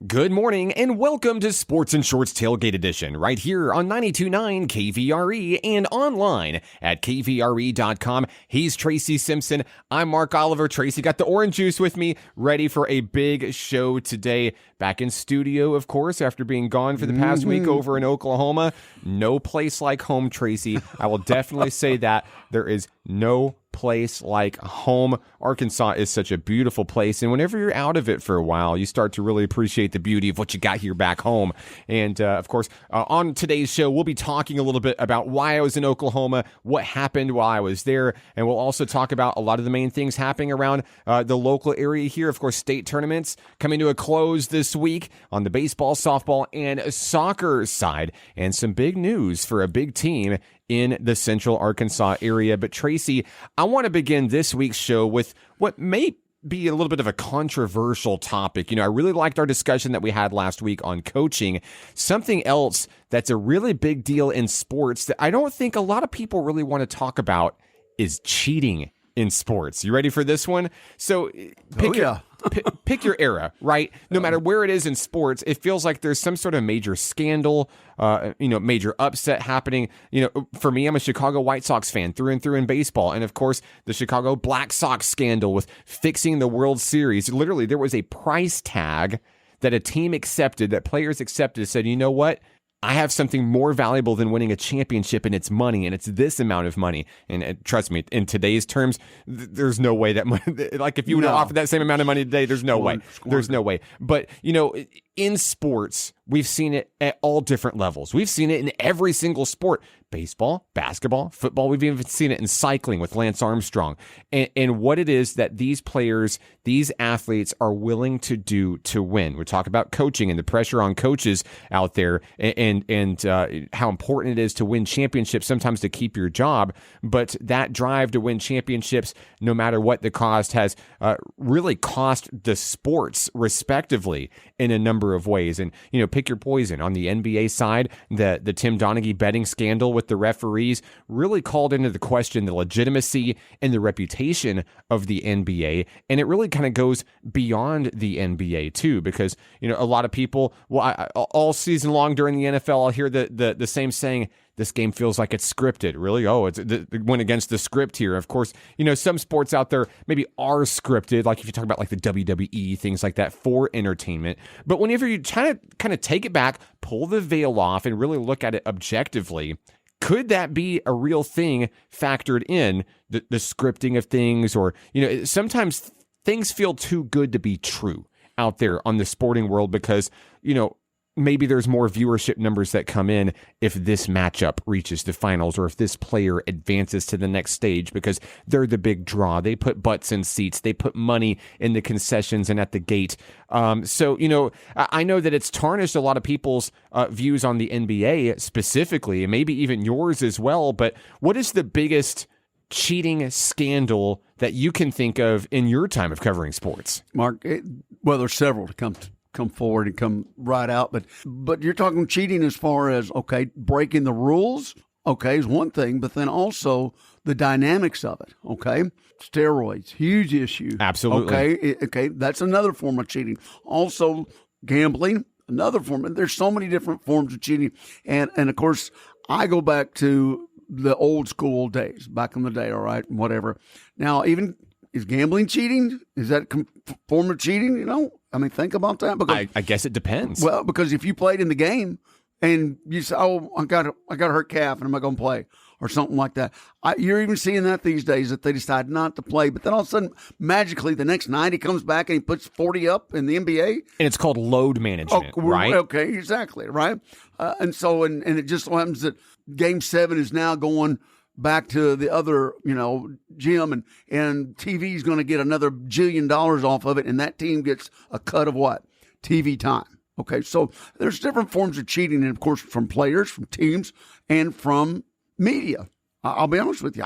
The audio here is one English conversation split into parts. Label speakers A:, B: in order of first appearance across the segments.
A: Good morning and welcome to Sports and Shorts Tailgate Edition right here on 92.9 KVRE and online at kvre.com. He's Tracy Simpson. I'm Mark Oliver. Tracy got the orange juice with me, ready for a big show today. Back in studio, of course, after being gone for the past week over in Oklahoma. No place like home, Tracy. I will definitely say that. There is no place like home. Arkansas is such a beautiful place, and whenever you're out of it for a while, you start to really appreciate the beauty of what you got here back home. And of course, on today's show, we'll be talking a little bit about why I was in Oklahoma, what happened while I was there, and we'll also talk about a lot of the main things happening around the local area here. Of course, state tournaments coming to a close this week on the baseball, softball, and soccer side, and some big news for a big team in the central Arkansas area. But Tracy, I want to begin this week's show with what may be a little bit of a controversial topic. You know, I really liked our discussion that we had last week on coaching. Something else that's a really big deal in sports that I don't think a lot of people really want to talk about is cheating in sports. You ready for this one? So pick your era, right? No matter where it is in sports, it feels like there's some sort of major scandal, major upset happening. You know, for me, I'm a Chicago White Sox fan through and through in baseball. And of course, the Chicago Black Sox scandal with fixing the World Series. Literally, there was a price tag that a team accepted, that players accepted, said, you know what? I have something more valuable than winning a championship, and it's money, and it's this amount of money. And trust me, in today's terms, there's no way that money, like if you would have offered that same amount of money today, there's no way. There's no way. But, you know, in sports, we've seen it at all different levels. We've seen it in every single sport. Baseball, basketball, football. We've even seen it in cycling with Lance Armstrong. And what it is that these players, these athletes are willing to do to win. We talk about coaching and the pressure on coaches out there and how important it is to win championships, sometimes to keep your job. But that drive to win championships, no matter what the cost, has really cost the sports respectively in a number of ways. And, you know, pick your poison. On the NBA side, the Tim Donaghy betting scandal with the referees really called into the question the legitimacy and the reputation of the NBA. And it really kind of goes beyond the NBA too, because, you know, a lot of people, all season long during the NFL, I'll hear the same saying, this game feels like it's scripted. Really? Oh, it went against the script here. Of course, you know, some sports out there maybe are scripted, like if you talk about like the WWE, things like that, for entertainment. But whenever you try to kind of take it back, pull the veil off, and really look at it objectively, could that be a real thing factored in the scripting of things? Or, you know, sometimes things feel too good to be true out there on the sporting world because, you know, maybe there's more viewership numbers that come in if this matchup reaches the finals or if this player advances to the next stage because they're the big draw. They put butts in seats. They put money in the concessions and at the gate. So, you know, I know that it's tarnished a lot of people's views on the NBA specifically, and maybe even yours as well. But what is the biggest cheating scandal that you can think of in your time of covering sports?
B: Mark, well, there's several to come forward and come right out. But you're talking cheating as far as, okay, breaking the rules, okay, is one thing, but then also the dynamics of it, okay? Steroids, huge issue.
A: Absolutely.
B: Okay, that's another form of cheating. Also, gambling, another form. There's so many different forms of cheating. And of course, I go back to the old school days, back in the day, all right, whatever. Now, even, is gambling cheating? Is that a form of cheating, you know? I mean, think about that. Because,
A: I guess it depends.
B: Well, because if you played in the game and you say, "Oh, I got a hurt calf, and I'm not going to play," or something like that, you're even seeing that these days that they decide not to play. But then all of a sudden, magically, the next night he comes back and he puts 40 up in the NBA,
A: and it's called load management, right?
B: Okay, exactly, right. And so, and it just so happens that Game 7 is now going back to the other, you know, gym, and TV is going to get another $1 jillion off of it, and that team gets a cut of what? TV time. Okay, so there's different forms of cheating, and of course, from players, from teams, and from media. I'll be honest with you.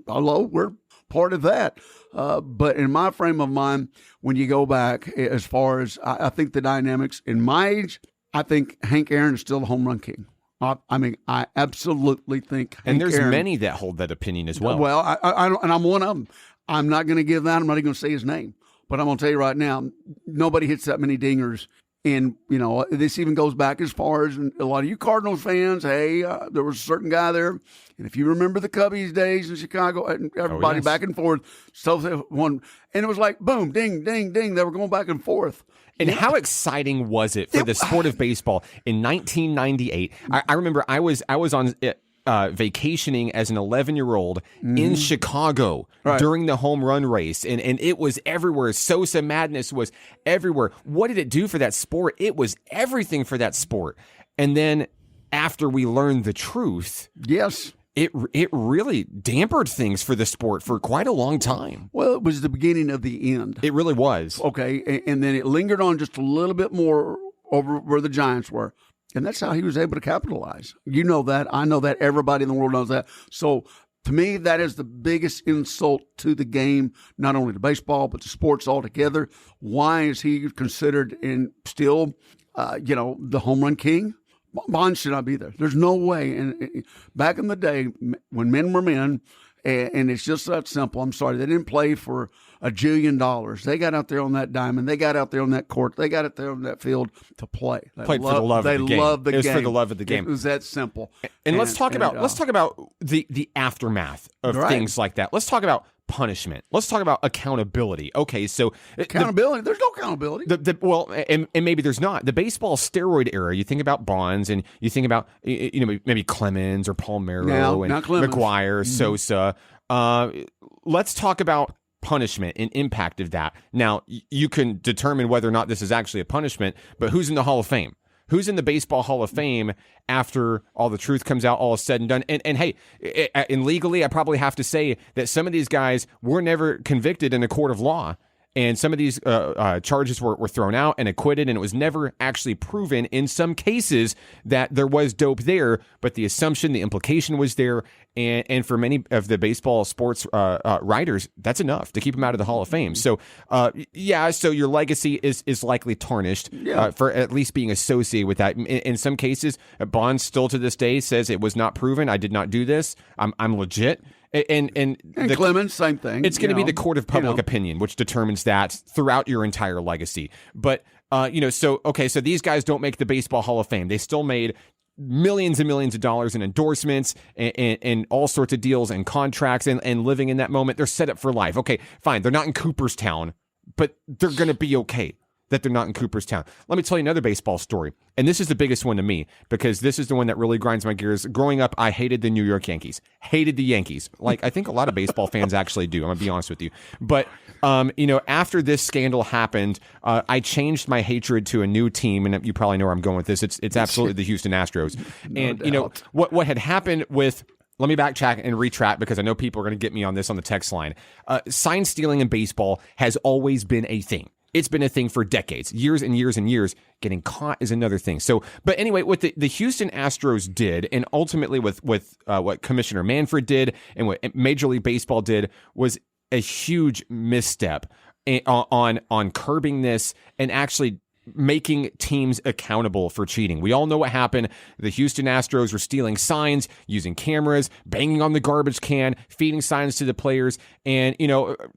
B: We're part of that. But in my frame of mind, when you go back, as far as I think the dynamics in my age, I think Hank Aaron is still the home run king. I mean, I absolutely think Hank
A: and there's
B: Aaron,
A: many that hold that opinion as well.
B: Well, I don't, and I'm one of them. I'm not going to give that. I'm not even going to say his name. But I'm going to tell you right now, nobody hits that many dingers And, this even goes back as far as a lot of you Cardinals fans. Hey, there was a certain guy there. And if you remember the Cubbies days in Chicago, and everybody
A: yes.
B: back and forth. So one, and it was like, boom, ding, ding, ding. They were going back and forth.
A: And how exciting was it for the sport of baseball in 1998? I remember I was on vacationing as an 11-year-old in Chicago during the home run race, and it was everywhere. Sosa madness was everywhere. What did it do for that sport? It was everything for that sport. And then after we learned the truth,
B: yes,
A: it really dampened things for the sport for quite a long time.
B: Well, it was the beginning of the end.
A: It really was.
B: Okay, and then it lingered on just a little bit more over where the Giants were. And that's how he was able to capitalize. You know that. I know that. Everybody in the world knows that. So to me, that is the biggest insult to the game, not only to baseball, but to sports altogether. Why is he considered in still, the home run king? Bonds should not be there. There's no way. And back in the day, when men were men, and it's just that simple. I'm sorry, they didn't play for $1 jillion. They got out there on that diamond. They got out there on that court. They got out there on that field to play. They
A: Played for the love of the game.
B: They loved the game.
A: It was for the love of the game.
B: It was that simple.
A: And let's talk about the aftermath of things like that. Let's talk about punishment. Let's talk about accountability. Okay, so
B: accountability. There's no accountability.
A: And maybe there's not. The baseball steroid era. You think about Bonds, and you think about maybe Clemens or Palmeiro and McGuire, Sosa. Let's talk about punishment and impact of that. Now, you can determine whether or not this is actually a punishment, but who's in the Hall of Fame? Who's in the Baseball Hall of Fame after all the truth comes out, all is said and done? And hey, and legally, I probably have to say that some of these guys were never convicted in a court of law. And some of these charges were thrown out and acquitted, and it was never actually proven in some cases that there was dope there, but the assumption, the implication was there. And for many of the baseball sports writers, that's enough to keep them out of the Hall of Fame. So, so your legacy is likely tarnished for at least being associated with that. In some cases, Bonds still to this day says it was not proven. I did not do this. I'm legit. And
B: Clemens, same thing.
A: It's going to be the court of public opinion, which determines that throughout your entire legacy. But, so these guys don't make the Baseball Hall of Fame. They still made millions and millions of dollars in endorsements and all sorts of deals and contracts and living in that moment. They're set up for life. Okay, fine. They're not in Cooperstown, but they're going to be okay that they're not in Cooperstown. Let me tell you another baseball story. And this is the biggest one to me because this is the one that really grinds my gears. Growing up, I hated the New York Yankees. Hated the Yankees. Like, I think a lot of baseball fans actually do. I'm going to be honest with you. But, after this scandal happened, I changed my hatred to a new team. And you probably know where I'm going with this. It's absolutely the Houston Astros. What had happened with... Let me backtrack and retract because I know people are going to get me on this on the text line. Sign stealing in baseball has always been a thing. It's been a thing for decades, years and years and years. Getting caught is another thing. So, but anyway, what the Houston Astros did, and ultimately with what Commissioner Manfred did and what Major League Baseball did, was a huge misstep on curbing this and actually making teams accountable for cheating. We all know what happened. The Houston Astros were stealing signs, using cameras, banging on the garbage can, feeding signs to the players. And,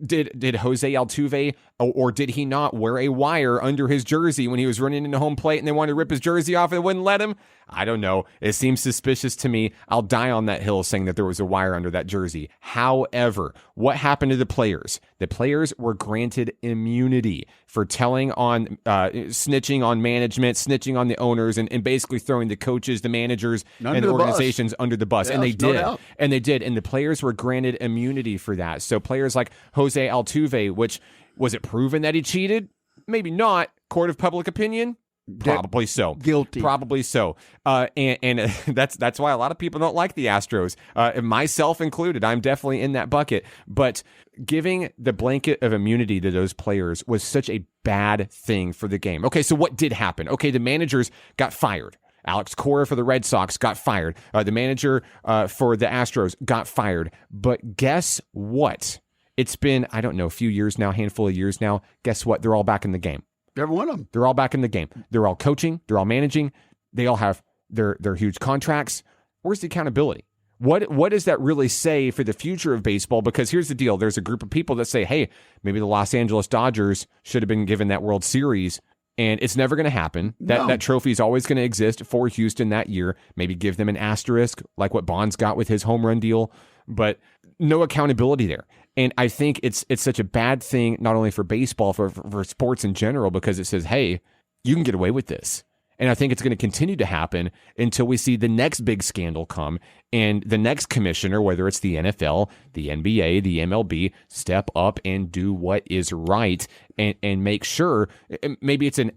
A: did Jose Altuve or did he not wear a wire under his jersey when he was running into home plate and they wanted to rip his jersey off and wouldn't let him? I don't know. It seems suspicious to me. I'll die on that hill saying that there was a wire under that jersey. However, what happened to the players? The players were granted immunity for telling on, snitching on management, snitching on the owners, and basically throwing the coaches, the managers, and the organizations under the bus.
B: Yeah,
A: and they did.
B: doubt.
A: And they did. And the players were granted immunity for that. So players like Jose Altuve, which was it proven that he cheated? Maybe not. Court of public opinion? Probably so.
B: Guilty.
A: Probably so. And that's why a lot of people don't like the Astros, myself included. I'm definitely in that bucket. But giving the blanket of immunity to those players was such a bad thing for the game. Okay, so what did happen? Okay, the managers got fired. Alex Cora for the Red Sox got fired. The manager for the Astros got fired. But guess what? It's been, I don't know, a few years now, handful of years now. Guess what? They're all back in the game.
B: Every one of them.
A: They're all back in the game. They're all coaching. They're all managing. They all have their huge contracts. Where's the accountability? What does that really say for the future of baseball? Because here's the deal. There's a group of people that say, hey, maybe the Los Angeles Dodgers should have been given that World Series And it's never going to happen. That trophy is always going to exist for Houston that year. Maybe give them an asterisk like what Bonds got with his home run deal, but no accountability there. And I think it's such a bad thing, not only for baseball, for sports in general, because it says, hey, you can get away with this. And I think it's going to continue to happen until we see the next big scandal come and the next commissioner, whether it's the NFL, the NBA, the MLB, step up and do what is right and make sure. Maybe it's an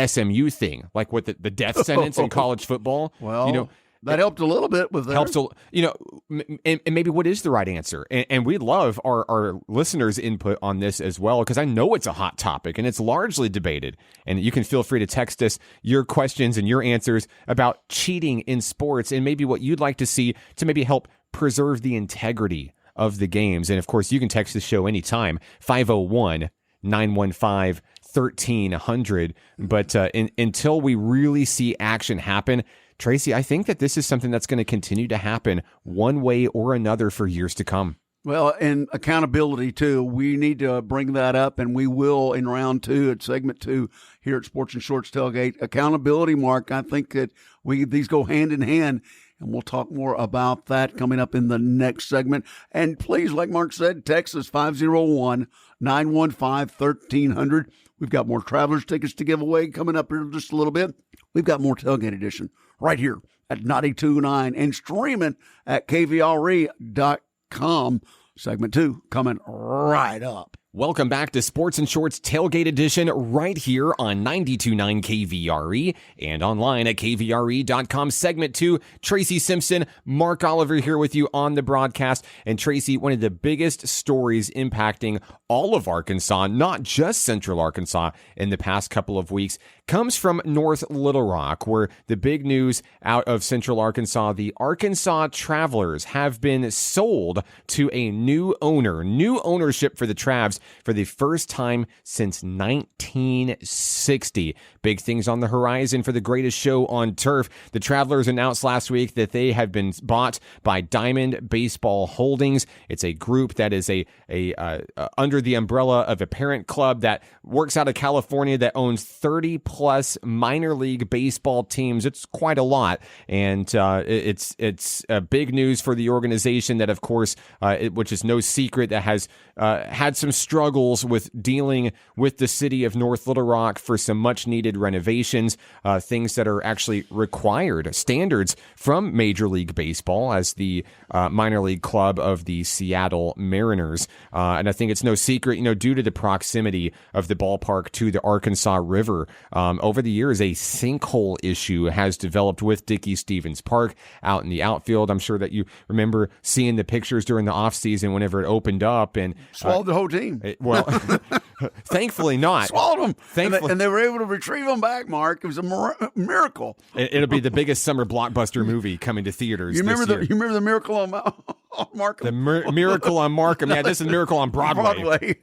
A: SMU thing, like with the death sentence in college football.
B: Well, that helped a little bit with that.
A: Helps, and maybe what is the right answer? And we love our listeners' input on this as well, because I know it's a hot topic and it's largely debated. And you can feel free to text us your questions and your answers about cheating in sports and maybe what you'd like to see to maybe help preserve the integrity of the games. And of course, you can text the show anytime, 501-915-1300. But until we really see action happen, Tracy, I think that this is something that's going to continue to happen one way or another for years to come.
B: Well, and accountability, too. We need to bring that up, and we will in round 2 at segment 2 here at Sports and Shorts Tailgate. Accountability, Mark, I think that these go hand in hand, and we'll talk more about that coming up in the next segment. And please, like Mark said, text us 501-915-1300. We've got more Travelers tickets to give away coming up here in just a little bit. We've got more Tailgate Edition right here at 92.9 and streaming at kvre.com. Segment 2 coming right up.
A: Welcome back to Sports and Shorts Tailgate Edition right here on 92.9 KVRE and online at kvre.com. Segment 2, Tracy Simpson, Mark Oliver here with you on the broadcast. And Tracy, one of the biggest stories impacting all of Arkansas, not just Central Arkansas, in the past couple of weeks, comes from North Little Rock, where the big news out of Central Arkansas, the Arkansas Travelers have been sold to a new ownership for the Travs for the first time since 1960. Big things on the horizon for the greatest show on turf. The Travelers announced last week that they have been bought by Diamond Baseball Holdings. It's a group that is under the umbrella of a parent club that works out of California that owns 30 plus minor league baseball teams. It's quite a lot, and it's big news for the organization that, of course, which is no secret, that has had some struggles with dealing with the city of North Little Rock for some much needed renovations, things that are actually required standards from Major League Baseball as the minor league club of the Seattle Mariners. And I think it's no secret, due to the proximity of the ballpark to the Arkansas River, over the years, a sinkhole issue has developed with Dickey-Stephens Park out in the outfield. I'm sure that you remember seeing the pictures during the offseason whenever it opened up and
B: swallowed the whole team.
A: Thankfully not.
B: Swallowed them. And they were able to retrieve them back, Mark. It was a miracle.
A: It'll be the biggest summer blockbuster movie coming to theaters.
B: You remember
A: this year.
B: You remember the Miracle on Markham?
A: The Miracle on Markham. Yeah, this is Miracle on Broadway.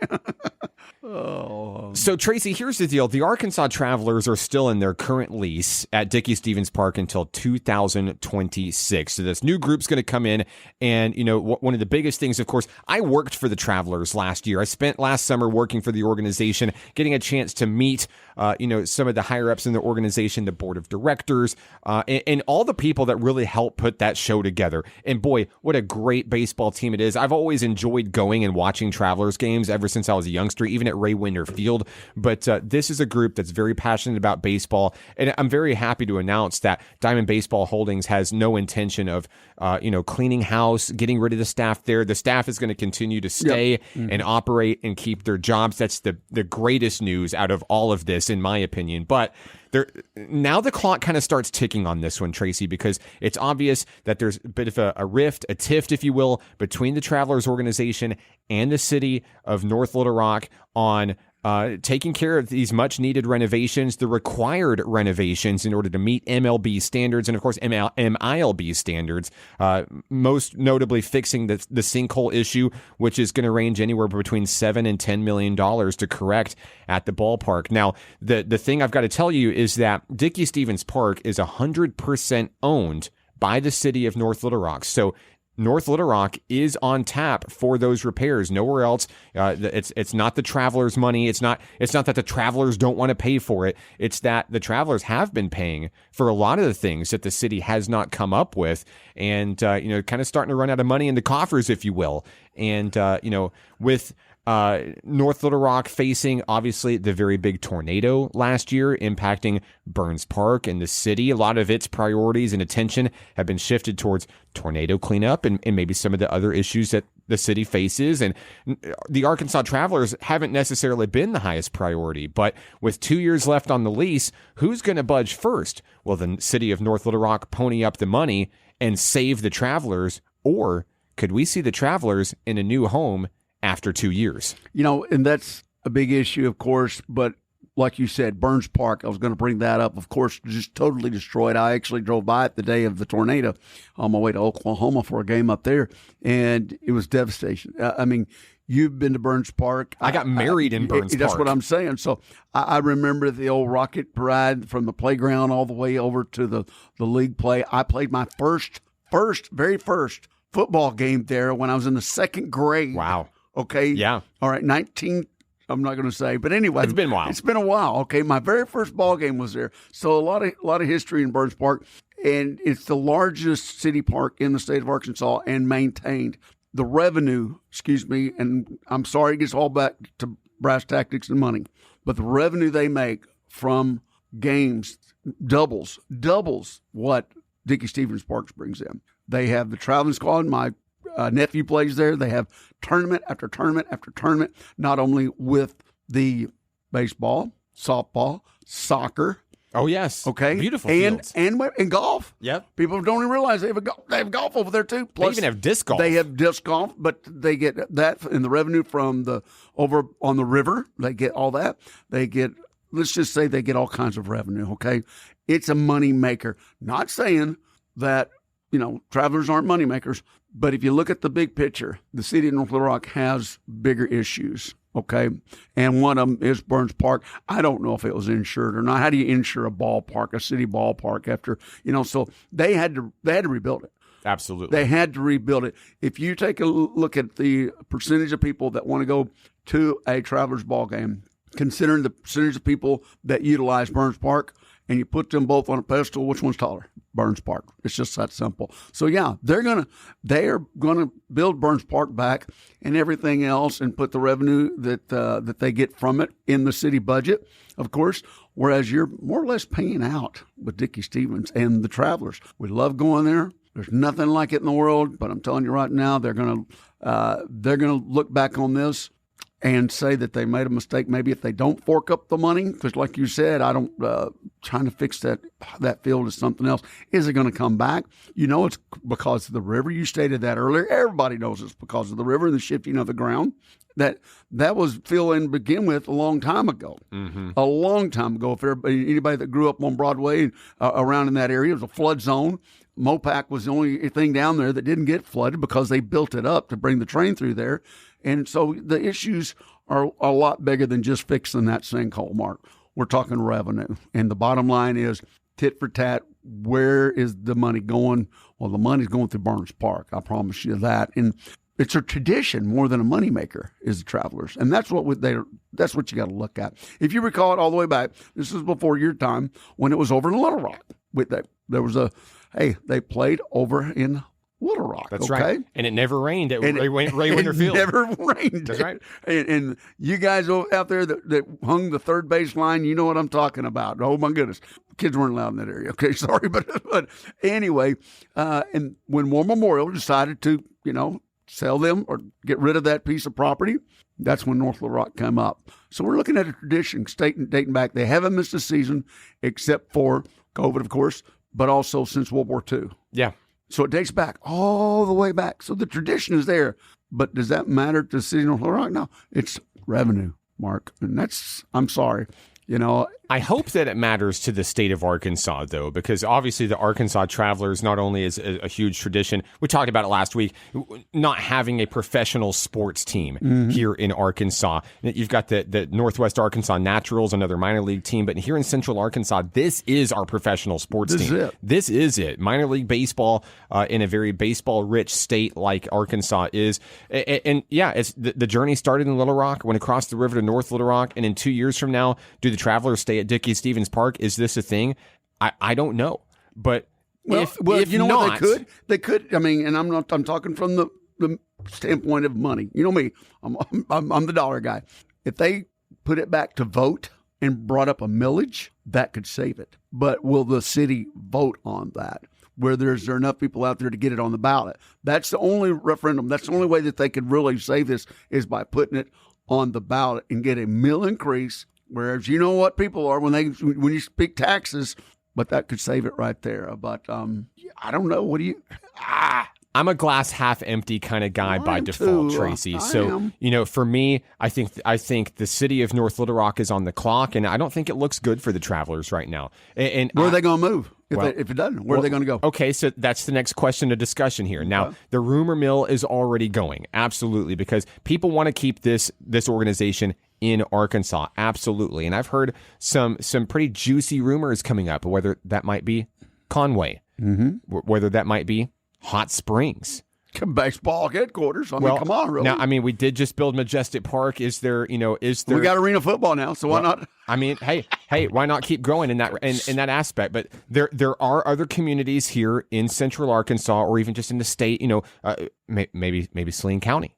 A: So, Tracy, here's the deal. The Arkansas Travelers are still in their current lease at Dickey-Stephens Park until 2026. So this new group's going to come in, and, one of the biggest things, of course, I worked for the Travelers last year. I spent last summer working for the organization, getting a chance to meet, some of the higher-ups in the organization, the board of directors, and all the people that really helped put that show together. And boy, what a great baseball team it is. I've always enjoyed going and watching Travelers games ever since I was a youngster, even at Ray Winder Field. But this is a group that's very passionate about baseball, and I'm very happy to announce that Diamond Baseball Holdings has no intention of, cleaning house, getting rid of the staff there. The staff is going to continue to stay and operate and keep their jobs. That's the greatest news out of all of this, in my opinion. But now the clock kind of starts ticking on this one, Tracy, because it's obvious that there's a bit of a rift, a tiff, if you will, between the Travelers organization and the city of North Little Rock on taking care of these much-needed renovations, the required renovations in order to meet MLB standards and, of course, MILB standards, most notably fixing the sinkhole issue, which is going to range anywhere between $7 and $10 million to correct at the ballpark. Now, the thing I've got to tell you is that Dickey-Stephens Park is 100% owned by the city of North Little Rock. So North Little Rock is on tap for those repairs. Nowhere else. It's not the Travelers' money. It's not that the Travelers don't want to pay for it. It's that the Travelers have been paying for a lot of the things that the city has not come up with, and kind of starting to run out of money in the coffers, if you will. And with North Little Rock facing, obviously, the very big tornado last year impacting Burns Park and the city. A lot of its priorities and attention have been shifted towards tornado cleanup and maybe some of the other issues that the city faces. And the Arkansas Travelers haven't necessarily been the highest priority. But with 2 years left on the lease, who's going to budge first? Will the city of North Little Rock pony up the money and save the Travelers? Or could we see the Travelers in a new home after 2 years?
B: And that's a big issue, of course, but like you said, Burns Park, I was going to bring that up, of course, just totally destroyed. I actually drove by it the day of the tornado on my way to Oklahoma for a game up there, and it was devastation. I mean, you've been to Burns Park.
A: I got married in Burns Park.
B: That's what I'm saying. So I remember the old rocket parade from the playground all the way over to the league play. I played my very first football game there when I was in the second grade.
A: Wow.
B: Okay.
A: Yeah.
B: All right. I'm not going to say, but anyway,
A: it's been a while.
B: It's been a while. Okay. My very first ball game was there. So a lot of history in Burns Park, and it's the largest city park in the state of Arkansas and maintained. The revenue, and I'm sorry, it gets all back to brass tactics and money, but the revenue they make from games doubles what Dickey Stevens Parks brings in. They have the traveling squad. My nephew plays there. They have tournament after tournament after tournament, not only with the baseball, softball, soccer.
A: Oh, yes.
B: Okay.
A: Beautiful fields.
B: And golf.
A: Yep.
B: People don't even realize they have golf over there, too. Plus,
A: they even have disc golf.
B: They have disc golf, but they get that in the revenue from over on the river. They get all that. They get, let's just say they get all kinds of revenue, okay? It's a money maker. Not saying that, Travelers aren't money makers, but if you look at the big picture, the city of North Little Rock has bigger issues, okay? And one of them is Burns Park. I don't know if it was insured or not. How do you insure a ballpark, a city ballpark after, so they had to rebuild it.
A: Absolutely.
B: They had to rebuild it. If you take a look at the percentage of people that want to go to a Travelers ball game, considering the percentage of people that utilize Burns Park, and you put them both on a pedestal, which one's taller? Burns Park. It's just that simple. So yeah, they are gonna build Burns Park back and everything else, and put the revenue that they get from it in the city budget, of course. Whereas you're more or less paying out with Dickey Stevens and the Travelers. We love going there. There's nothing like it in the world, but I'm telling you right now, they're gonna look back on this and say that they made a mistake maybe if they don't fork up the money. Because like you said, I don't trying to fix that field is something else. Is it going to come back? It's because of the river. You stated that earlier. Everybody knows it's because of the river and the shifting of the ground. That was filled in to begin with a long time ago. Mm-hmm. A long time ago. If anybody that grew up on Broadway around in that area, it was a flood zone. Mopac was the only thing down there that didn't get flooded because they built it up to bring the train through there. And so the issues are a lot bigger than just fixing that sinkhole, Mark. We're talking revenue. And the bottom line is tit for tat. Where is the money going? Well, the money's going through Burns Park. I promise you that. And it's a tradition more than a moneymaker is the Travelers. And that's what that's what you got to look at. If you recall it all the way back, this is before your time when it was over in Little Rock. There was they played over in Little Rock.
A: That's
B: okay?
A: right. And it never rained at Ray Winter Field.
B: It never rained.
A: That's right.
B: And you guys out there that hung the third base line, you know what I'm talking about. Oh, my goodness. Kids weren't allowed in that area. Okay, sorry. But anyway, and when War Memorial decided to, sell them or get rid of that piece of property, that's when North Little Rock came up. So we're looking at a tradition dating back. They haven't missed a season except for COVID, of course, but also since World War II.
A: Yeah.
B: So it dates back all the way back. So the tradition is there. But does that matter to the city of North Little Rock? No, it's revenue, Mark. And I'm sorry.
A: I hope that it matters to the state of Arkansas, though, because obviously the Arkansas Travelers not only is a huge tradition, we talked about it last week, not having a professional sports team here in Arkansas. You've got the Northwest Arkansas Naturals, another minor league team, but here in Central Arkansas, this is our professional sports team. This is it. Minor league baseball in a very baseball-rich state like Arkansas is. And yeah, it's the journey started in Little Rock, went across the river to North Little Rock, and in 2 years from now, do the Travelers stay at Dickey-Stevens Park? Is this a thing? I don't know. But if
B: you know
A: not,
B: what, they could. I mean, and I'm talking from the standpoint of money. You know me, I'm the dollar guy. If they put it back to vote and brought up a millage, that could save it. But will the city vote on that? Where there enough people out there to get it on the ballot? That's the only referendum. That's the only way that they could really save this is by putting it on the ballot and get a mill increase. Whereas you know what people are when you speak taxes, but that could save it right there. But I don't know. What do you?
A: I'm a glass half empty kind of guy by default, Tracy. So, for me, I think the city of North Little Rock is on the clock, and I don't think it looks good for the Travelers right now. And
B: where are they going to move? If it doesn't, where are they going to go?
A: Okay, so that's the next question of discussion here. Now, the rumor mill is already going, absolutely, because people want to keep this organization in Arkansas, absolutely. And I've heard some pretty juicy rumors coming up, whether that might be Conway, whether that might be Hot Springs.
B: Baseball headquarters. I mean, come on, really.
A: Now, we did just build Majestic Park. Is there? We
B: got arena football now, so why not?
A: Hey, why not keep growing in that in that aspect? But there are other communities here in Central Arkansas, or even just in the state. Maybe Saline County.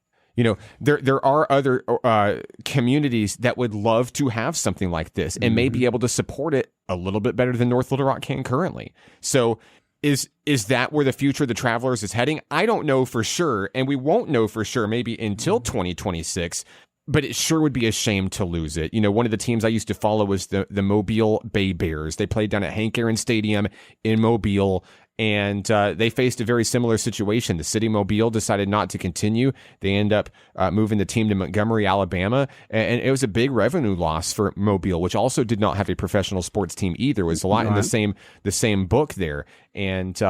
A: There are other communities that would love to have something like this and may be able to support it a little bit better than North Little Rock can currently. So. Is that where the future of the Travelers is heading? I don't know for sure, and we won't know for sure maybe until 2026, but it sure would be a shame to lose it. One of the teams I used to follow was the Mobile Bay Bears. They played down at Hank Aaron Stadium in Mobile, and they faced a very similar situation. The city of Mobile decided not to continue. They end up moving the team to Montgomery, Alabama, and it was a big revenue loss for Mobile, which also did not have a professional sports team either. It was a lot in the same book there, and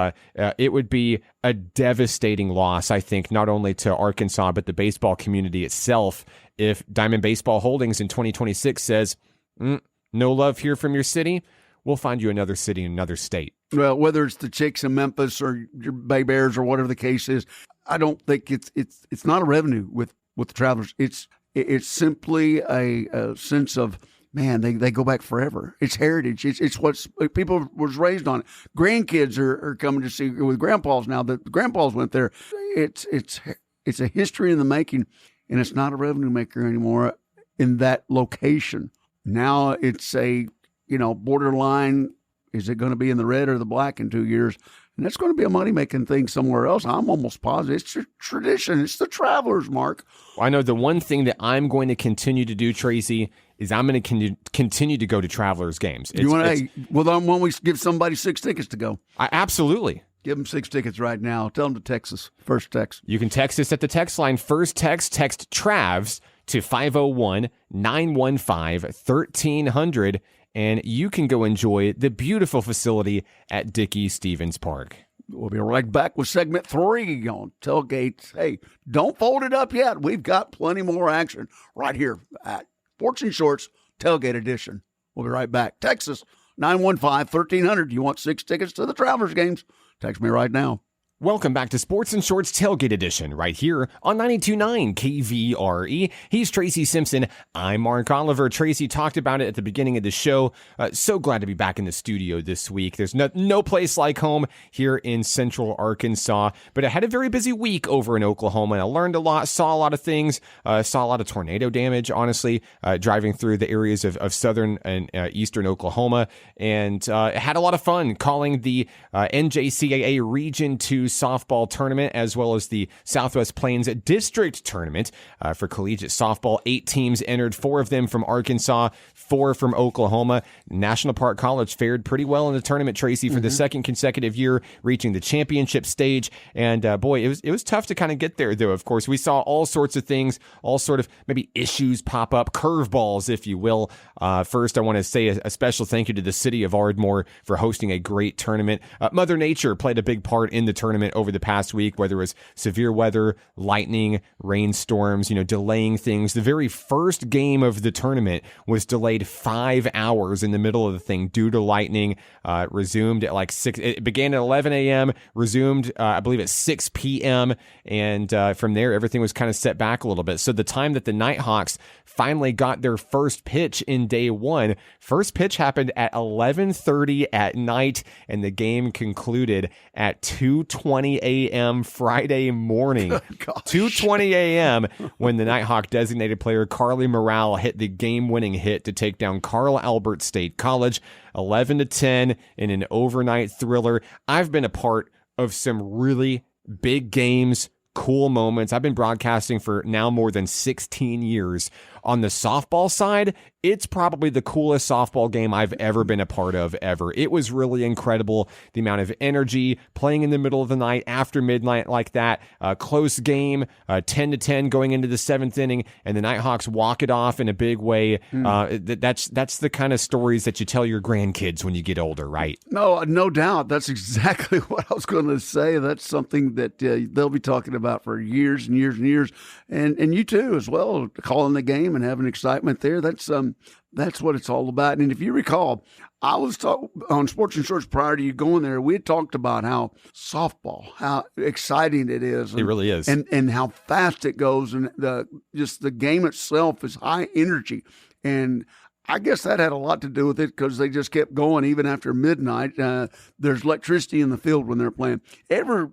A: it would be a devastating loss, I think, not only to Arkansas but the baseball community itself if Diamond Baseball Holdings in 2026 says, no love here from your city, we'll find you another city in another state.
B: Well, whether it's the Chicks in Memphis or your Bay Bears or whatever the case is, I don't think it's not a revenue with the Travelers. It's simply a sense of, man, they go back forever. It's heritage. It's what people was raised on. Grandkids are coming to see with grandpas now. The grandpas went there. It's a history in the making, and it's not a revenue maker anymore in that location. Now it's a borderline. Is it going to be in the red or the black in 2 years? And that's going to be a money-making thing somewhere else. I'm almost positive. It's a tradition. It's the Travelers, Mark.
A: Well, I know the one thing that I'm going to continue to do, Tracy, is I'm going to continue to go to Travelers games.
B: Then why don't we give somebody 6 tickets to go?
A: Absolutely.
B: Give them 6 tickets right now. Tell them to text us. First text.
A: You can text us at the text line. First text TRAVS to 501-915-1300. And you can go enjoy the beautiful facility at Dickey-Stevens Park.
B: We'll be right back with segment 3 on Tailgates. Hey, don't fold it up yet. We've got plenty more action right here at Sports and Shorts Tailgate Edition. We'll be right back. Texas 915-1300. You want 6 tickets to the Travelers games? Text me right now.
A: Welcome back to Sports and Shorts Tailgate Edition, right here on 92.9 KVRE. He's Tracy Simpson. I'm Mark Oliver. Tracy talked about it at the beginning of the show. So glad to be back in the studio this week. There's no place like home here in Central Arkansas, but I had a very busy week over in Oklahoma, and I learned a lot, saw a lot of things, saw a lot of tornado damage, honestly, driving through the areas of southern and eastern Oklahoma, and had a lot of fun calling the NJCAA Region 2 softball tournament, as well as the Southwest Plains District Tournament for collegiate softball. 8 teams entered, 4 of them from Arkansas, 4 from Oklahoma. National Park College fared pretty well in the tournament, Tracy, for the second consecutive year, reaching the championship stage. And boy, it was tough to kind of get there, though. Of course, we saw all sorts of things, all sort of maybe issues pop up, curveballs, if you will. First, I want to say a special thank you to the city of Ardmore for hosting a great tournament. Mother Nature played a big part in the tournament over the past week, whether it was severe weather, lightning, rainstorms, delaying things. The very first game of the tournament was delayed 5 hours in the middle of the thing due to lightning. Resumed at like 6. It began at 11 a.m., resumed, I believe, at 6 p.m., and from there, everything was kind of set back a little bit. So the time that the Nighthawks finally got their first pitch in day one, first pitch happened at 11:30 at night, and the game concluded at 2:20 a.m. Friday morning. 2:20 a.m. when the Nighthawk designated player Carly Morale hit the game-winning hit to take down Carl Albert State College, 11-10 in an overnight thriller. I've been a part of some really big games, cool moments. I've been broadcasting for now more than 16 years. On the softball side, it's probably the coolest softball game I've ever been a part of ever. It was really incredible. The amount of energy playing in the middle of the night after midnight like that. Close game, 10-10 going into the 7th inning, and the Nighthawks walk it off in a big way. That's the kind of stories that you tell your grandkids when you get older, right?
B: No doubt. That's exactly what I was going to say. That's something that they'll be talking about for years and years and years. And you too as well, calling the game and having excitement there. That's what it's all about. And if you recall, I was on Sports and Shorts prior to you going there. We had talked about how softball, how exciting it is.
A: It really is.
B: And how fast it goes. And the game itself is high energy. And I guess that had a lot to do with it because they just kept going even after midnight. There's electricity in the field when they're playing. Every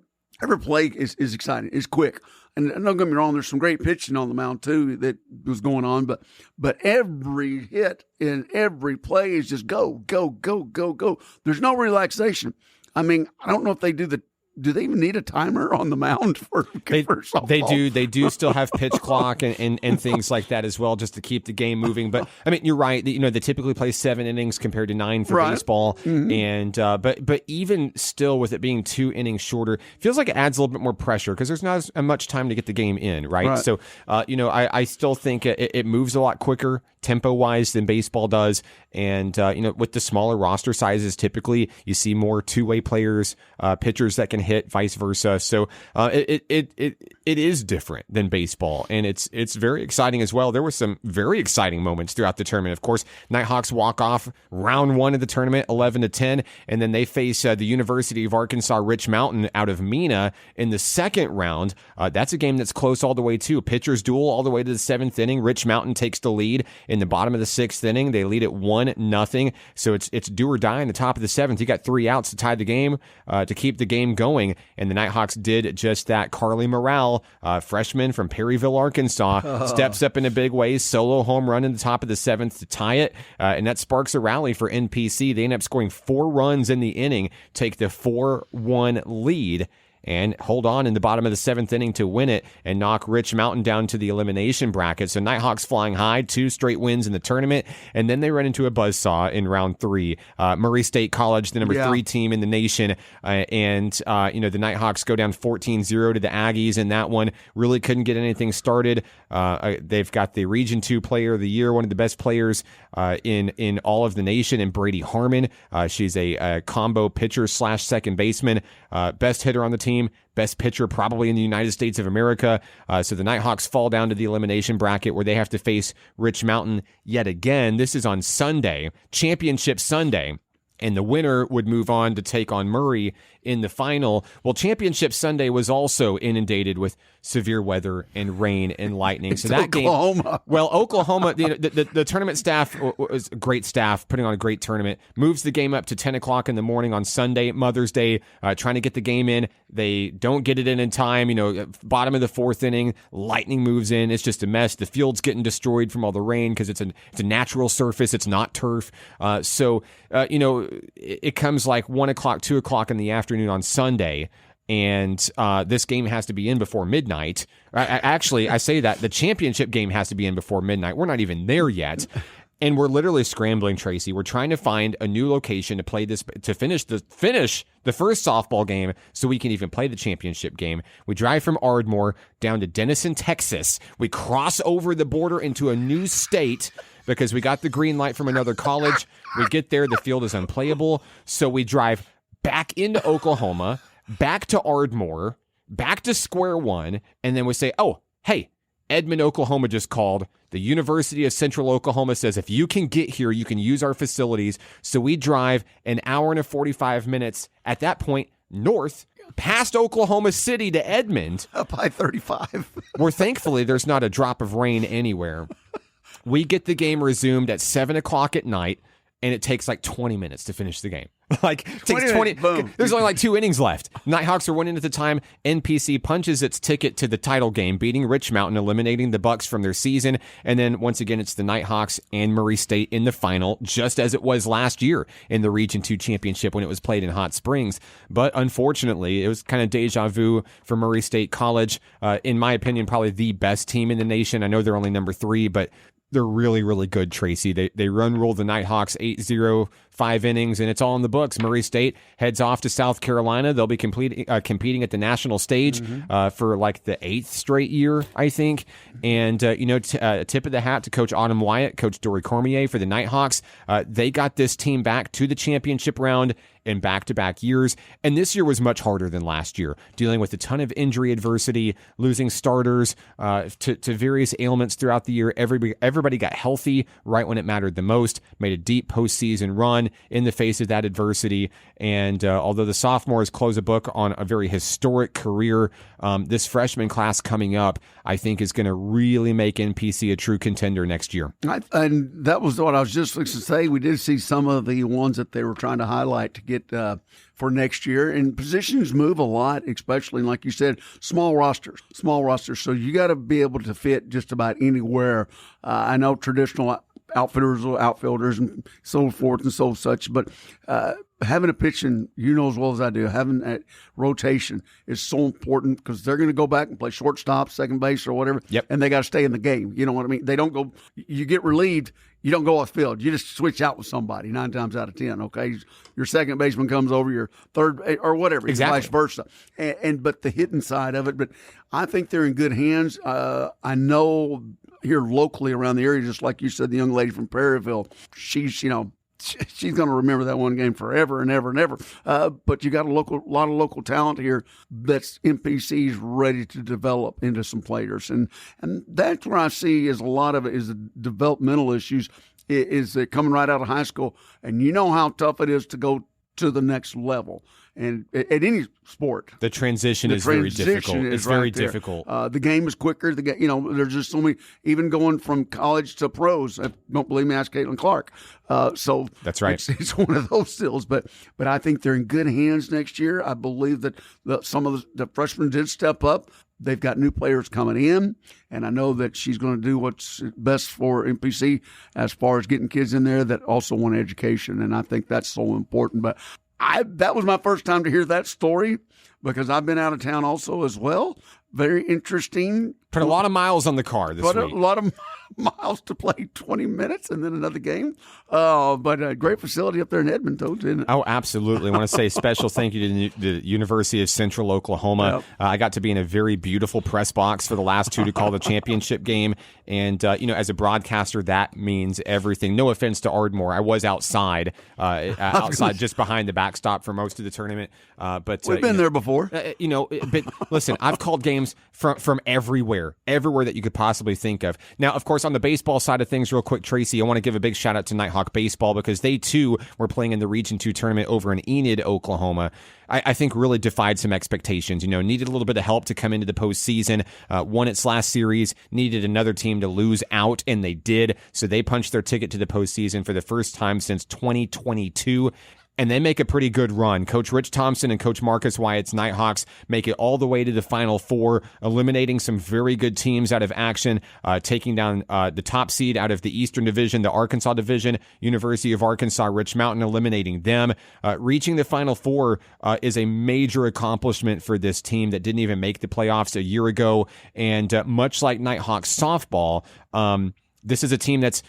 B: play is exciting. It's quick. And don't get me wrong, there's some great pitching on the mound too that was going on, but every hit in every play is just go, go, go, go, go. There's no relaxation. I mean, I don't know if they do they even need a timer on the mound for softball?
A: They do still have pitch clock and things like that as well, just to keep the game moving. But I mean, you're right. They typically play 7 innings compared to 9 for baseball. Mm-hmm. And but even still, with it being 2 innings shorter, feels like it adds a little bit more pressure because there's not as much time to get the game in, right? So I still think it moves a lot quicker tempo wise than baseball does. And with the smaller roster sizes, typically you see more two-way players, pitchers that can hit, vice versa. So it is different than baseball, and it's very exciting as well. There were some very exciting moments throughout the tournament. Of course, Nighthawks walk off round 1 of the tournament, 11-10, and then they face the University of Arkansas Rich Mountain out of Mena in the second round. That's a game that's close all the way too. Pitchers duel all the way to the 7th inning. Rich Mountain takes the lead in the bottom of the 6th inning. They lead at 1-0. So it's do or die in the top of the 7th. You got 3 outs to tie the game, to keep the game going. And the Nighthawks did just that. Carly Morale, freshman from Perryville, Arkansas, steps up in a big way, solo home run in the top of the 7th to tie it. And that sparks a rally for NPC. They end up scoring 4 runs in the inning, take the 4-1 lead, and hold on in the bottom of the 7th inning to win it and knock Rich Mountain down to the elimination bracket. So Nighthawks flying high, 2 straight wins in the tournament, and then they run into a buzzsaw in round 3. Murray State College, the number 3 team in the nation, and the Nighthawks go down 14-0 to the Aggies in that one. Really couldn't get anything started. They've got the Region 2 Player of the Year, one of the best players in all of the nation, and Brady Harmon. She's a combo pitcher / second baseman, best hitter on the team, best pitcher probably in the United States of America. So the Nighthawks fall down to the elimination bracket where they have to face Rich Mountain yet again. This is on Sunday, Championship Sunday. And the winner would move on to take on Murray in the final. Well, Championship Sunday was also inundated with severe weather and rain and lightning. So that
B: Oklahoma.
A: Game, well, Oklahoma, the tournament staff was a great staff, putting on a great tournament. Moves the game up to 10 o'clock in the morning on Sunday, Mother's Day, trying to get the game in. They don't get it in time. Bottom of the 4th inning, lightning moves in. It's just a mess. The field's getting destroyed from all the rain because it's a natural surface. It's not turf. It comes like 1 o'clock, 2 o'clock in the afternoon on Sunday, and this game has to be in before midnight. Actually, I say that the championship game has to be in before midnight. We're not even there yet. And we're literally scrambling, Tracy. We're trying to find a new location to play this, to finish the first softball game so we can even play the championship game. We drive from Ardmore down to Denison, Texas. We cross over the border into a new state because we got the green light from another college. We get there, the field is unplayable. So we drive back into Oklahoma, back to Ardmore, back to square one, and then we say, oh, hey, Edmond, Oklahoma just called. The University of Central Oklahoma says if you can get here, you can use our facilities. So we drive an hour and 45 minutes at that point north past Oklahoma City to Edmond.
B: Up I-35.
A: Where thankfully there's not a drop of rain anywhere. We get the game resumed at 7 o'clock at night, and it takes like 20 minutes to finish the game. Like, it takes 20.
B: Boom.
A: There's only like 2 innings left. Nighthawks are winning at the time. NPC punches its ticket to the title game, beating Rich Mountain, eliminating the Bucks from their season. And then once again, it's the Nighthawks and Murray State in the final, just as it was last year in the Region 2 championship when it was played in Hot Springs. But unfortunately, it was kind of deja vu for Murray State College. In my opinion, probably the best team in the nation. I know they're only number 3, but they're really, really good, Tracy. They rule the Nighthawks 8-0, 5 innings, and it's all in the books. Murray State heads off to South Carolina. They'll be competing at the national stage for like the 8th straight year, I think. And, tip of the hat to Coach Autumn Wyatt, Coach Dory Cormier for the Nighthawks. They got this team back to the championship round in back-to-back years. And this year was much harder than last year, dealing with a ton of injury adversity, losing starters to various ailments throughout the year. Everybody got healthy right when it mattered the most, made a deep postseason run in the face of that adversity. And although the sophomores close a book on a very historic career, this freshman class coming up, I think, is going to really make NPC a true contender next year.
B: And that was what I was just going to say. We did see some of the ones that they were trying to highlight to get for next year. And positions move a lot, especially, like you said, small rosters. So you got to be able to fit just about anywhere. I know traditional outfielders, and so forth and so such, but having a pitching, as well as I do, having that rotation is so important because they're going to go back and play shortstop, second base, or whatever, and they got to stay in the game. You know what I mean? They don't go. You get relieved. You don't go off the field. You just switch out with somebody 9 times out of 10. Okay, your second baseman comes over, your third or whatever,
A: exactly.
B: Vice versa. But the hitting side of it. But I think they're in good hands. I know here locally around the area, just like you said, the young lady from Prairieville, she's going to remember that one game forever and ever and ever. But you got a lot of local talent here that's NPC's ready to develop into some players. And that's where I see is a lot of it is the developmental issues is that coming right out of high school. And you know how tough it is to go to the next level. And at any sport,
A: the transition is very difficult. It's very difficult.
B: The game is quicker. There's just so many. Even going from college to pros. Don't believe me? Ask Caitlin Clark. So
A: that's right.
B: It's one of those deals. But I think they're in good hands next year. I believe that some of the freshmen did step up. They've got new players coming in, and I know that she's going to do what's best for NPC as far as getting kids in there that also want education, and I think that's so important. But that was my first time to hear that story because I've been out of town also as well. Very interesting.
A: Put a lot of miles on the car this week.
B: A lot of miles to play 20 minutes and then another game. But a great facility up there in Edmonton, isn't it?
A: Oh, absolutely. I want to say a special thank you to the University of Central Oklahoma. Yep. I got to be in a very beautiful press box for the last two to call the championship game. And, as a broadcaster, that means everything. No offense to Ardmore. I was outside just behind the backstop for most of the tournament. But
B: we've been there before.
A: But listen, I've called games from everywhere that you could possibly think of. Now, of course, on the baseball side of things, real quick, Tracy, I want to give a big shout out to Nighthawk Baseball because they too were playing in the Region 2 tournament over in Enid, Oklahoma. I think really defied some expectations. Needed a little bit of help to come into the postseason. Won its last series, needed another team to lose out, and they did. So they punched their ticket to the postseason for the first time since 2022. And they make a pretty good run. Coach Rich Thompson and Coach Marcus Wyatt's Nighthawks make it all the way to the Final Four, eliminating some very good teams out of action, taking down the top seed out of the Eastern Division, the Arkansas Division, University of Arkansas, Rich Mountain, eliminating them. Reaching the Final Four is a major accomplishment for this team that didn't even make the playoffs a year ago. And much like Nighthawks softball, this is a team that's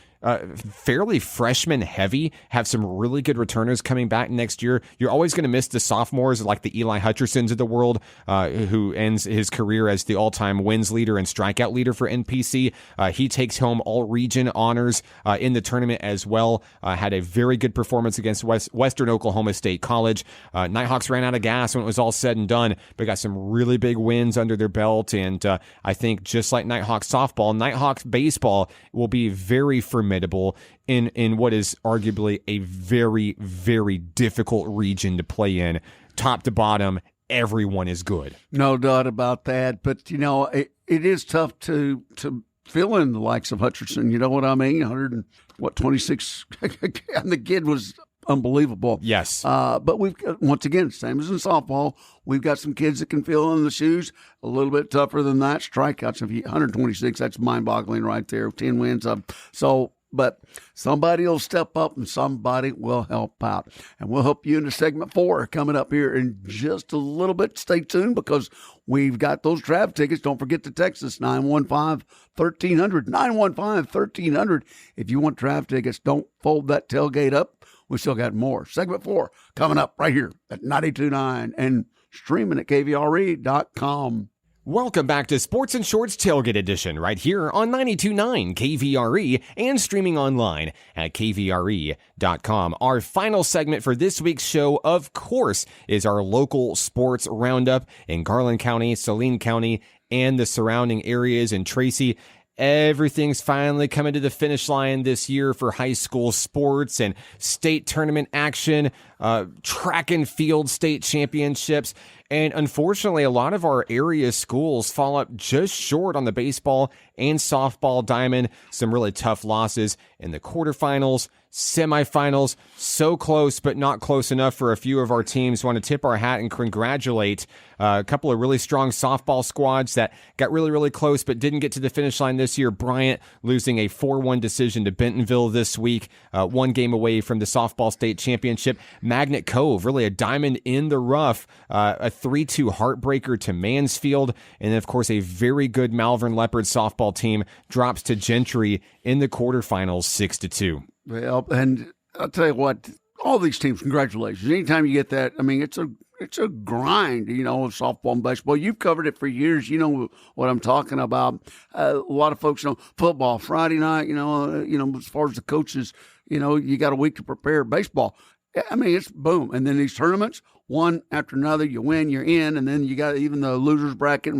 A: fairly freshman heavy, have some really good returners coming back next year. You're always going to miss the sophomores like the Eli Hutchersons of the world, who ends his career as the all-time wins leader and strikeout leader for NPC. He takes home all region honors in the tournament as well. Had a very good performance against Western Oklahoma State College. Nighthawks ran out of gas when it was all said and done, but got some really big wins under their belt. And I think just like Nighthawks softball, Nighthawks baseball will be very formidable in what is arguably a very, very difficult region to play in. Top to bottom, everyone is good.
B: No doubt about that. But, it is tough to fill in the likes of Hutcherson. You know what I mean? 26. And the kid was unbelievable.
A: Yes.
B: But we've got, once again, same as in softball, we've got some kids that can fill in the shoes. A little bit tougher than that. Strikeouts, 126, that's mind-boggling right there. 10 wins. But somebody will step up and somebody will help out. And we'll help you into segment 4 coming up here in just a little bit. Stay tuned because we've got those draft tickets. Don't forget to text us 915-1300, 915-1300. If you want draft tickets, don't fold that tailgate up. We still got more. Segment 4 coming up right here at 92.9 and streaming at kvre.com.
A: Welcome back to Sports and Shorts Tailgate Edition right here on 92.9 KVRE and streaming online at kvre.com. Our final segment for this week's show, of course, is our local sports roundup in Garland County, Saline County, and the surrounding areas. In Tracy, everything's finally coming to the finish line this year for high school sports and state tournament action, track and field state championships. And unfortunately, a lot of our area schools fall up just short on the baseball and softball diamond. Some really tough losses in the quarterfinals, semifinals. So close, but not close enough for a few of our teams. Want to tip our hat and congratulate a couple of really strong softball squads that got really, really close, but didn't get to the finish line this year. Bryant losing a 4-1 decision to Bentonville this week, 1 game away from the softball state championship. Magnet Cove, really a diamond in the rough, a 3-2 heartbreaker to Mansfield. And then, of course, a very good Malvern Leopards softball team drops to Gentry in the quarterfinals 6-2.
B: Well, and I'll tell you what, all these teams, congratulations. Anytime you get that, I mean, it's a grind, softball and baseball. You've covered it for years. You know what I'm talking about. A lot of folks know football, Friday night, as far as the coaches, you got a week to prepare. Baseball, I mean, it's boom. And then these tournaments, one after another, you win, you're in, and then you got even the losers bracket.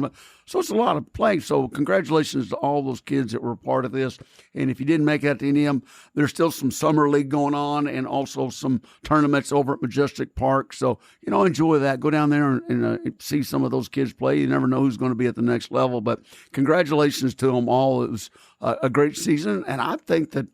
B: So it's a lot of play. So congratulations to all those kids that were a part of this. And if you didn't make it to any of them, there's still some summer league going on and also some tournaments over at Majestic Park. So, enjoy that. Go down there and see some of those kids play. You never know who's going to be at the next level. But congratulations to them all. It was a great season, and I think the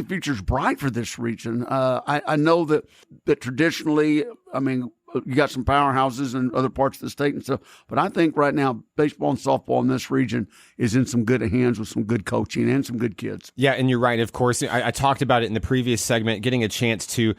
B: future's bright for this region. I know that traditionally, I mean, you got some powerhouses in other parts of the state and stuff, but I think right now baseball and softball in this region is in some good hands with some good coaching and some good kids.
A: Yeah, and you're right. Of course, I talked about it in the previous segment, getting a chance to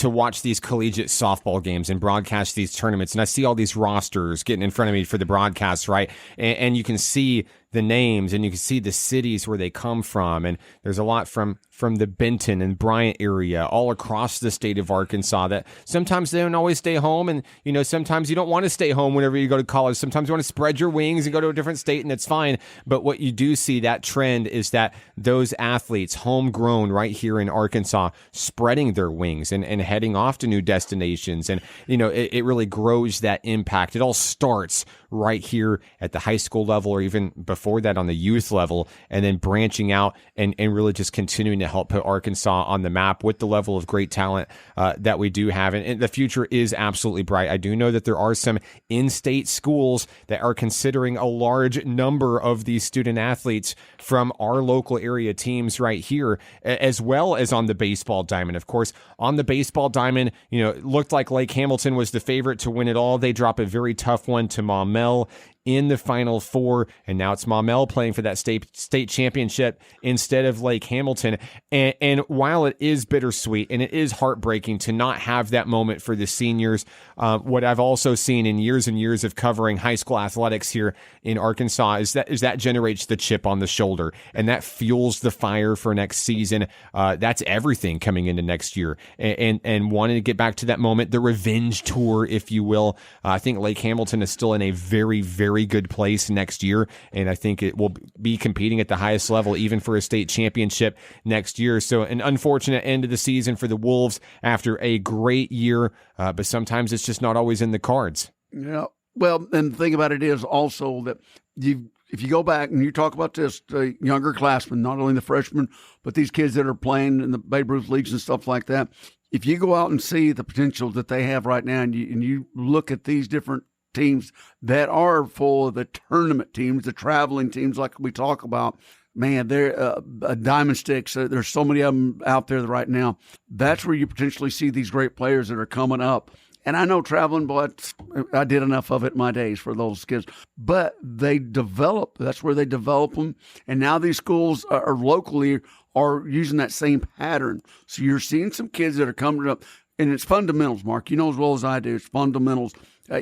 A: watch these collegiate softball games and broadcast these tournaments, and I see all these rosters getting in front of me for the broadcast, right? And you can see the names and you can see the cities where they come from, and there's a lot from the Benton and Bryant area all across the state of Arkansas that sometimes they don't always stay home, and sometimes you don't want to stay home whenever you go to college. Sometimes you want to spread your wings and go to a different state, and it's fine. But what you do see, that trend is that those athletes, homegrown right here in Arkansas, spreading their wings and heading off to new destinations, and it really grows that impact. It all starts right here at the high school level, or even before that on the youth level, and then branching out and really just continuing to help put Arkansas on the map with the level of great talent that we do have. And the future is absolutely bright. I do know that there are some in-state schools that are considering a large number of these student athletes from our local area teams right here, as well as on the baseball diamond. Of course, on the baseball diamond, it looked like Lake Hamilton was the favorite to win it all. They drop a very tough one to Maumelle in the Final Four, and now it's Maumelle playing for that state championship instead of Lake Hamilton. And while it is bittersweet and it is heartbreaking to not have that moment for the seniors, what I've also seen in years and years of covering high school athletics here in Arkansas is that generates the chip on the shoulder, and that fuels the fire for next season. That's everything coming into next year, and wanting to get back to that moment, the revenge tour, if you will. I think Lake Hamilton is still in a very, very good place next year, and I think it will be competing at the highest level, even for a state championship next year. So an unfortunate end of the season for the Wolves after a great year, but sometimes it's just not always in the cards.
B: Yeah. Well, and the thing about it is also that if you go back and you talk about this, younger classmen, not only the freshmen, but these kids that are playing in the Babe Ruth leagues and stuff like that, if you go out and see the potential that they have right now, and you look at these different teams that are full of the tournament teams, the traveling teams like we talk about, man, they're Diamond Sticks. There's so many of them out there right now. That's where you potentially see these great players that are coming up. And I know traveling, but I did enough of it in my days for those kids. But they develop. That's where they develop them. And now these schools are locally are using that same pattern. So you're seeing some kids that are coming up. And it's fundamentals, Mark. You know as well as I do. It's fundamentals.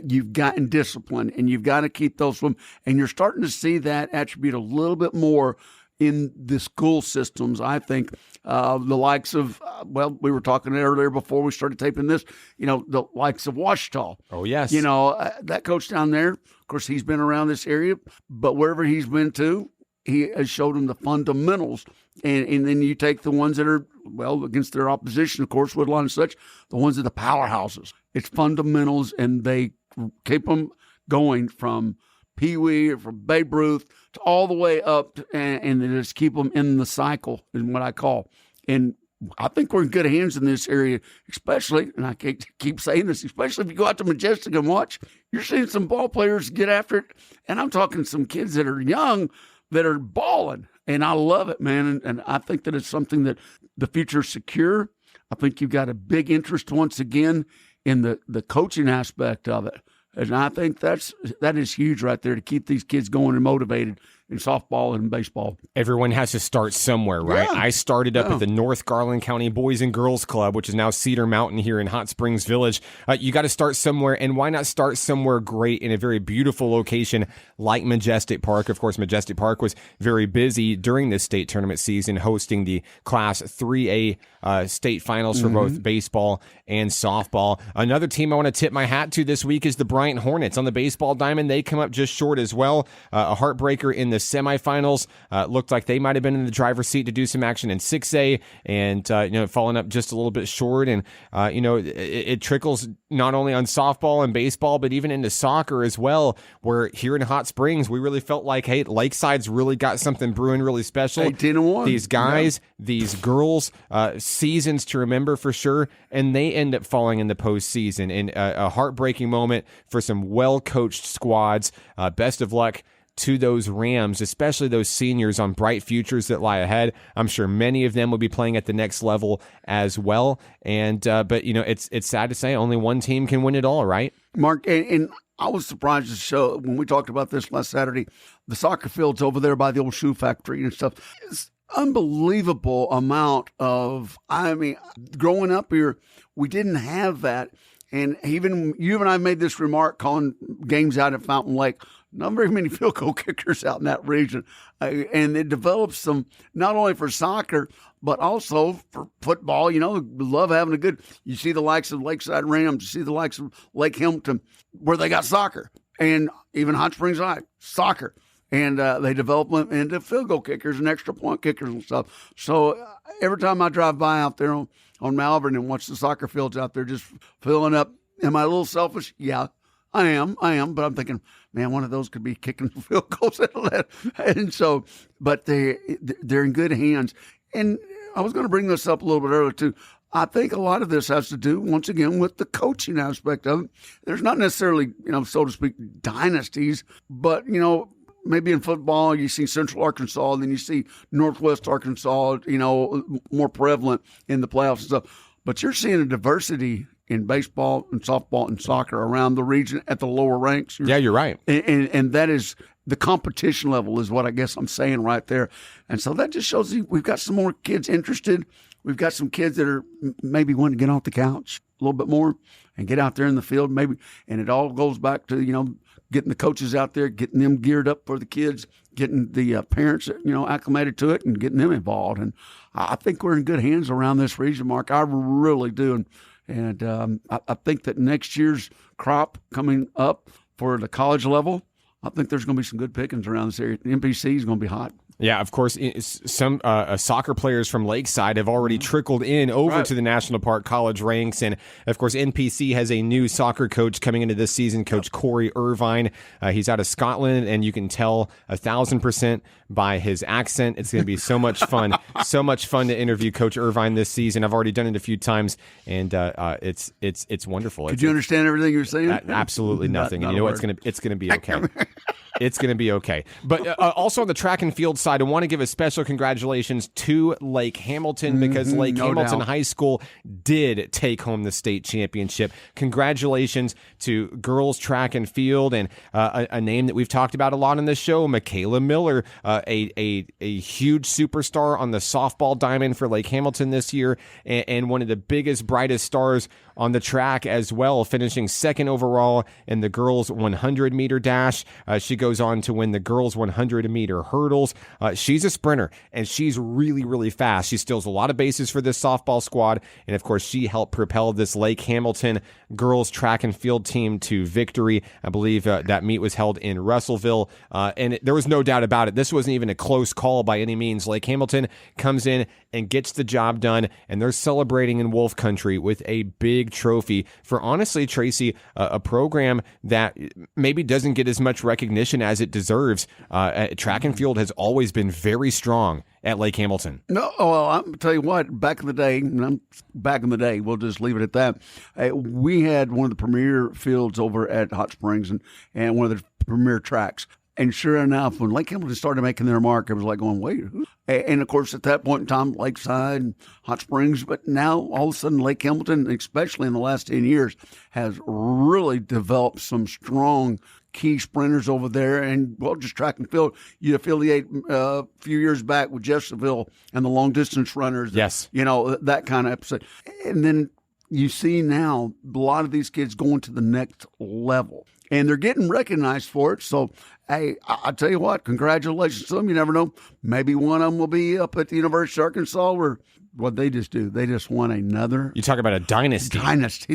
B: You've gotten discipline, and you've got to keep those from. And you're starting to see that attribute a little bit more in the school systems. I think the likes of, we were talking earlier before we started taping this, the likes of Ouachita.
A: Oh, yes.
B: That coach down there, of course, he's been around this area, but wherever he's been to, he has showed them the fundamentals. And then you take the ones that are, against their opposition, of course, Woodlawn and such, the ones that are the powerhouses. It's fundamentals, and they keep them going from Pee Wee or from Babe Ruth to all the way up, and they just keep them in the cycle, is what I call. And I think we're in good hands in this area, especially, and I keep saying this, especially if you go out to Majestic and watch, you're seeing some ball players get after it. And I'm talking some kids that are young that are balling. And I love it, man. And I think that it's something that the future is secure. I think you've got a big interest once again in the coaching aspect of it. And I think that is huge right there to keep these kids going and motivated in softball and baseball.
A: Everyone has to start somewhere, right? Yeah. I started up at the North Garland County Boys and Girls Club, which is now Cedar Mountain here in Hot Springs Village. You got to start somewhere, and why not start somewhere great in a very beautiful location like Majestic Park? Of course, Majestic Park was very busy during this state tournament season, hosting the Class 3A state finals for both baseball and softball. Another team I want to tip my hat to this week is the Bryant Hornets on the baseball diamond. They come up just short as well. A heartbreaker in the semifinals. Looked like they might have been in the driver's seat to do some action in 6A, and falling up just a little bit short. And it trickles not only on softball and baseball, but even into soccer as well. Where here in Hot Springs, we really felt like, hey, Lakeside's really got something brewing really special.
B: 18-1.
A: These guys, these girls, seasons to remember for sure, and they end up falling in the postseason in a heartbreaking moment for some well-coached squads. Best of luck to those Rams, especially those seniors on bright futures that lie ahead. I'm sure many of them will be playing at the next level as well. And but it's sad to say only one team can win it all, right?
B: Mark, and I was surprised to show when we talked about this last Saturday, the soccer fields over there by the old shoe factory and stuff. It's unbelievable amount of, growing up here, we didn't have that. And even you and I made this remark calling games out at Fountain Lake. Not very many field goal kickers out in that region. And it develops some, not only for soccer, but also for football. Love having you see the likes of Lakeside Rams, you see the likes of Lake Hamilton, where they got soccer. And even Hot Springs High, soccer. And they develop them into field goal kickers and extra point kickers and stuff. So every time I drive by out there on Malvern and watch the soccer fields out there just filling up, am I a little selfish? Yeah. I am, but I'm thinking, man, one of those could be kicking field goals at that. And so, but they're in good hands. And I was going to bring this up a little bit earlier too. I think a lot of this has to do, once again, with the coaching aspect of it. There's not necessarily, so to speak, dynasties, but, maybe in football, you see Central Arkansas, and then you see Northwest Arkansas, more prevalent in the playoffs and stuff. But you're seeing a diversity in baseball and softball and soccer around the region at the lower ranks.
A: Yeah, you're right.
B: And that is the competition level is what I guess I'm saying right there. And so that just shows you we've got some more kids interested. We've got some kids that are maybe wanting to get off the couch a little bit more and get out there in the field maybe. And it all goes back to, getting the coaches out there, getting them geared up for the kids, getting the parents, acclimated to it and getting them involved. And I think we're in good hands around this region, Mark. I really do. And I think that next year's crop coming up for the college level, I think there's going to be some good pickings around this area. The MPC is going to be hot.
A: Yeah, of course, some soccer players from Lakeside have already trickled in over to the National Park College ranks. And, of course, NPC has a new soccer coach coming into this season, Coach Corey Irvine. He's out of Scotland, and you can tell 1,000% by his accent. It's going to be so much fun, so much fun to interview Coach Irvine this season. I've already done it a few times, and it's wonderful.
B: Could you understand everything you're saying?
A: Absolutely nothing. And you know what? It's going to be okay. It's going to be okay. But also on the track and field side, I want to give a special congratulations to Lake Hamilton because Lake Hamilton High School did take home the state championship. Congratulations to girls track and field and a name that we've talked about a lot on this show, Michaela Miller, a huge superstar on the softball diamond for Lake Hamilton this year and one of the biggest, brightest stars on the track as well, finishing second overall in the girls 100-meter dash. She goes on to win the girls 100-meter hurdles. She's a sprinter, and she's really, really fast. She steals a lot of bases for this softball squad, and of course, she helped propel this Lake Hamilton girls track and field team to victory. I believe that meet was held in Russellville, and there was no doubt about it. This wasn't even a close call by any means. Lake Hamilton comes in and gets the job done, and they're celebrating in Wolf Country with a big trophy for, honestly, Tracy, a program that maybe doesn't get as much recognition as it deserves. Track and field has always been very strong at Lake Hamilton.
B: No, well, I'm tell you what. Back in the day, we'll just leave it at that. We had one of the premier fields over at Hot Springs and one of the premier tracks. And sure enough, when Lake Hamilton started making their mark, it was like going, wait, who? And of course, at that point in time, Lakeside and Hot Springs. But now, all of a sudden, Lake Hamilton, especially in the last 10 years, has really developed some strong key sprinters over there. And, well, just track and field. You affiliate a few years back with Jeffersonville and the long distance runners.
A: Yes.
B: That kind of episode. And then you see now a lot of these kids going to the next level. And they're getting recognized for it. So, hey, I tell you what, congratulations to them. You never know. Maybe one of them will be up at the University of Arkansas or what they just do. They just won another.
A: You talk about a dynasty.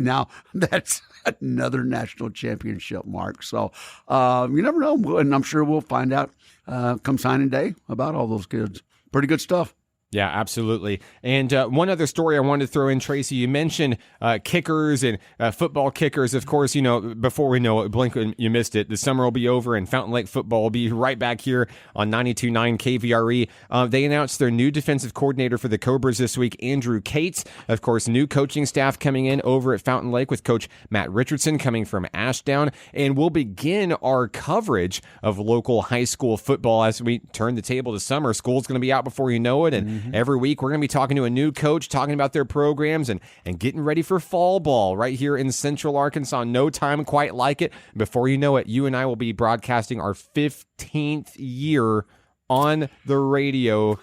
B: Now, that's another national championship, Mark. So, you never know. And I'm sure we'll find out come signing day about all those kids. Pretty good stuff.
A: Yeah, absolutely. And one other story I wanted to throw in, Tracy, you mentioned kickers and football kickers. Of course, before we know it, blink, you missed it. The summer will be over and Fountain Lake football will be right back here on 92.9 KVRE. They announced their new defensive coordinator for the Cobras this week, Andrew Cates. Of course, new coaching staff coming in over at Fountain Lake with Coach Matt Richardson coming from Ashdown. And we'll begin our coverage of local high school football as we turn the table to summer. School's going to be out before you know it. And every week, we're going to be talking to a new coach, talking about their programs and getting ready for fall ball right here in Central Arkansas. No time quite like it. Before you know it, you and I will be broadcasting our 15th year on the radio.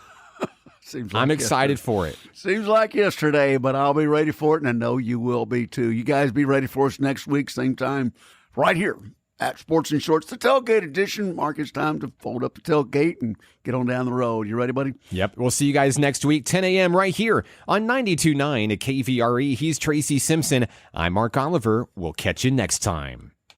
A: I'm excited for it.
B: Seems like yesterday, but I'll be ready for it, and I know you will be too. You guys be ready for us next week, same time, right here at Sports and Shorts, the tailgate edition. Mark, it's time to fold up the tailgate and get on down the road. You ready, buddy?
A: Yep. We'll see you guys next week, 10 a.m. right here on 92.9 at KVRE. He's Tracy Simpson. I'm Mark Oliver. We'll catch you next time.